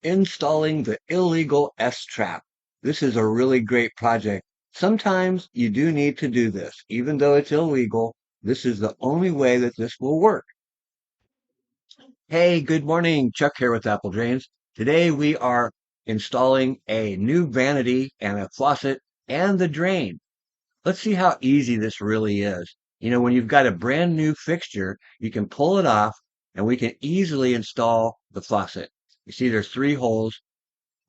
Installing the illegal S-trap. This is a really great project. Sometimes you do need to do this. Even though it's illegal, this is the only way that this will work. Hey, good morning. Chuck here with Apple Drains. Today we are installing a new vanity and a faucet and the drain. Let's see how easy this really is. You know, when you've got a brand new fixture, you can pull it off and we can easily install the faucet. You see there's 3 holes.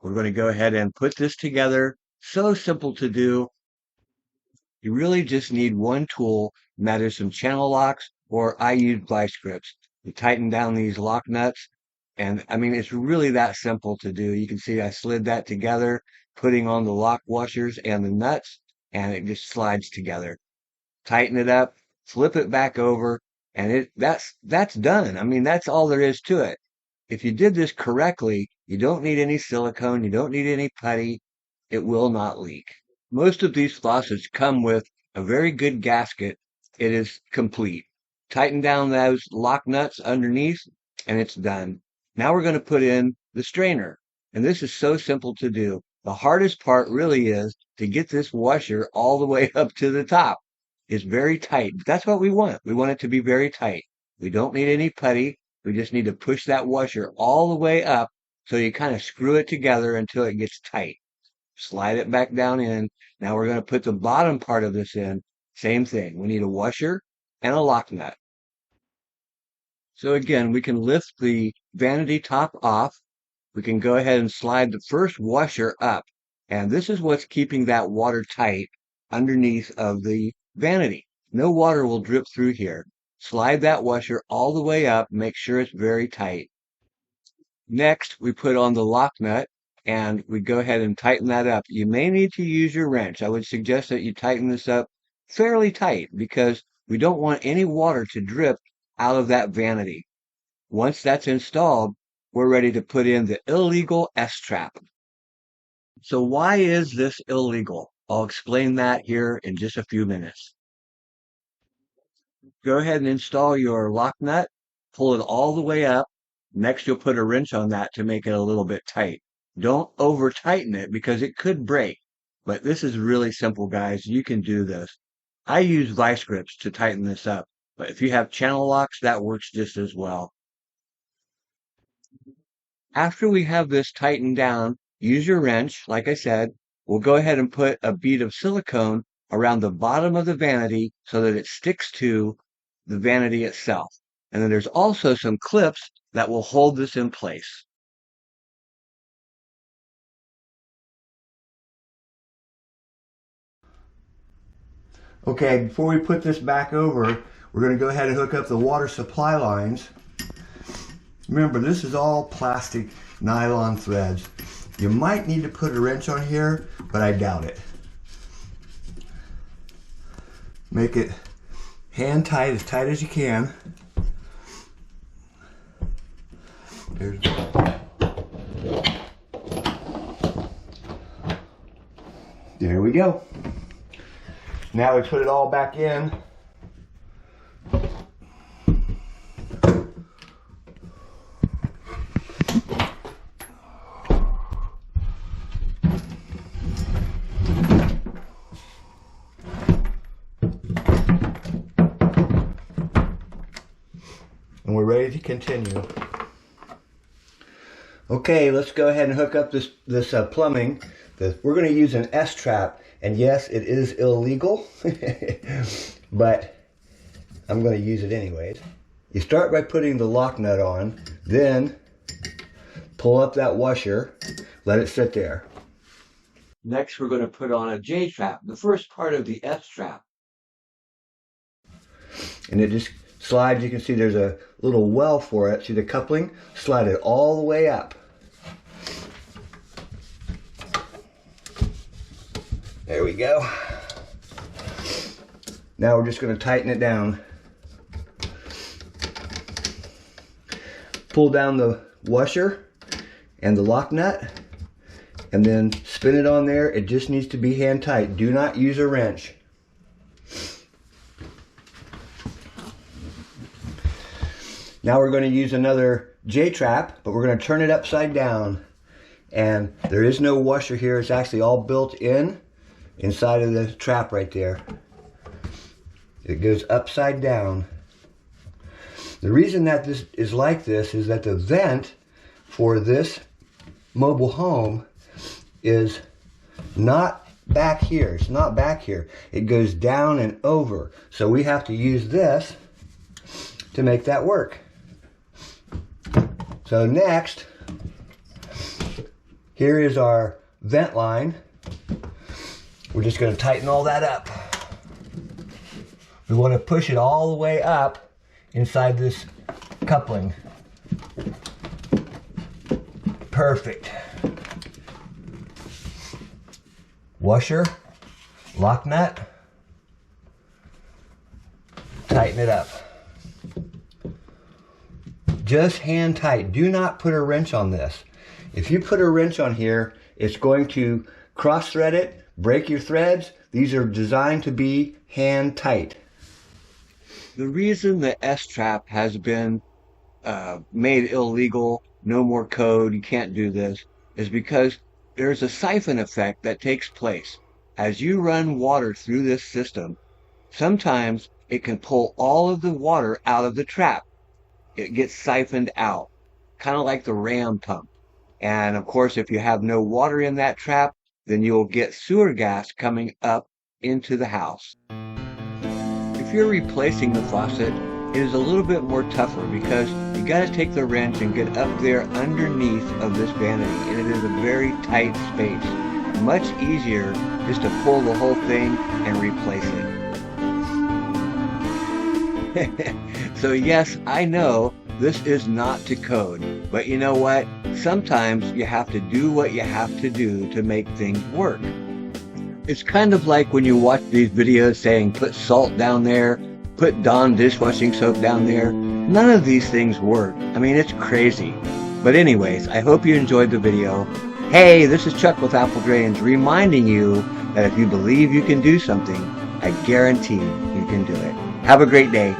We're going to go ahead and put this together. So simple to do. You really just need one tool, and that is some channel locks, or I use vice grips. You tighten down these lock nuts, and I mean, it's really that simple to do. You can see I slid that together, putting on the lock washers and the nuts, and it just slides together. Tighten it up, flip it back over, and that's done. I mean, that's all there is to it. If you did this correctly, you don't need any silicone, you don't need any putty. It will not leak. Most of these faucets come with a very good gasket. It is complete. Tighten down those lock nuts underneath, and it's done. Now we're going to put in the strainer. And this is so simple to do. The hardest part really is to get this washer all the way up to the top. It's very tight. That's what we want. We want it to be very tight. We don't need any putty. We just need to push that washer all the way up so you kind of screw it together until it gets tight. Slide it back down in. Now we're going to put the bottom part of this in. Same thing. We need a washer and a lock nut. So again, we can lift the vanity top off. We can go ahead and slide the first washer up. And this is what's keeping that water tight underneath of the vanity. No water will drip through here. Slide that washer all the way up. Make sure it's very tight. Next, we put on the lock nut and we go ahead and tighten that up. You may need to use your wrench. I would suggest that you tighten this up fairly tight because we don't want any water to drip out of that vanity. Once that's installed, we're ready to put in the illegal S-trap. So why is this illegal? I'll explain that here in just a few minutes. Go ahead and install your lock nut, pull it all the way up. Next, you'll put a wrench on that to make it a little bit tight. Don't over tighten it because it could break. But this is really simple, guys. You can do this. I use vice grips to tighten this up. But if you have channel locks, that works just as well. After we have this tightened down, use your wrench. Like I said, we'll go ahead and put a bead of silicone around the bottom of the vanity so that it sticks to the vanity itself. And then there's also some clips that will hold this in place. Okay, before we put this back over, we're going to go ahead and hook up the water supply lines. Remember, this is all plastic nylon threads. You might need to put a wrench on here, but I doubt it. Make it hand tight, as tight as you can. There we go. Now we put it all back in. And we're ready to continue. Okay, let's go ahead and hook up this plumbing. We're going to use an S-trap, and yes, it is illegal, but I'm going to use it anyways. You start by putting the lock nut on, then pull up that washer, let it sit there. Next, we're going to put on a J-trap, the first part of the S-trap. And it just slides. You can see there's a little well for it. See the coupling? Slide it all the way up. There we go. Now we're just going to tighten it down. Pull down the washer and the lock nut and then spin it on there. It just needs to be hand tight. Do not use a wrench. Now we're going to use another J-trap, but we're going to turn it upside down. And there is no washer here. It's actually all built in inside of the trap right there. It goes upside down. The reason that this is like this is that the vent for this mobile home is not back here. It's not back here. It goes down and over. So we have to use this to make that work. So next, here is our vent line. We're just going to tighten all that up. We want to push it all the way up inside this coupling. Perfect. Washer, lock nut, tighten it up. Just hand tight. Do not put a wrench on this. If you put a wrench on here, it's going to cross thread it, break your threads. These are designed to be hand tight. The reason the S-trap has been made illegal, no more code, you can't do this, is because there's a siphon effect that takes place. As you run water through this system, sometimes it can pull all of the water out of the trap. It gets siphoned out, kind of like the ram pump. And of course, if you have no water in that trap, then you'll get sewer gas coming up into the house. If you're replacing the faucet, it is a little bit more tougher because you got to take the wrench and get up there underneath of this vanity, and it is a very tight space. Much easier just to pull the whole thing and replace it. So yes, I know this is not to code, but you know what? Sometimes you have to do what you have to do to make things work. It's kind of like when you watch these videos saying put salt down there, put Dawn dishwashing soap down there. None of these things work. I mean, it's crazy. But anyways, I hope you enjoyed the video. Hey, this is Chuck with Apple Drains reminding you that if you believe you can do something, I guarantee you can do it. Have a great day.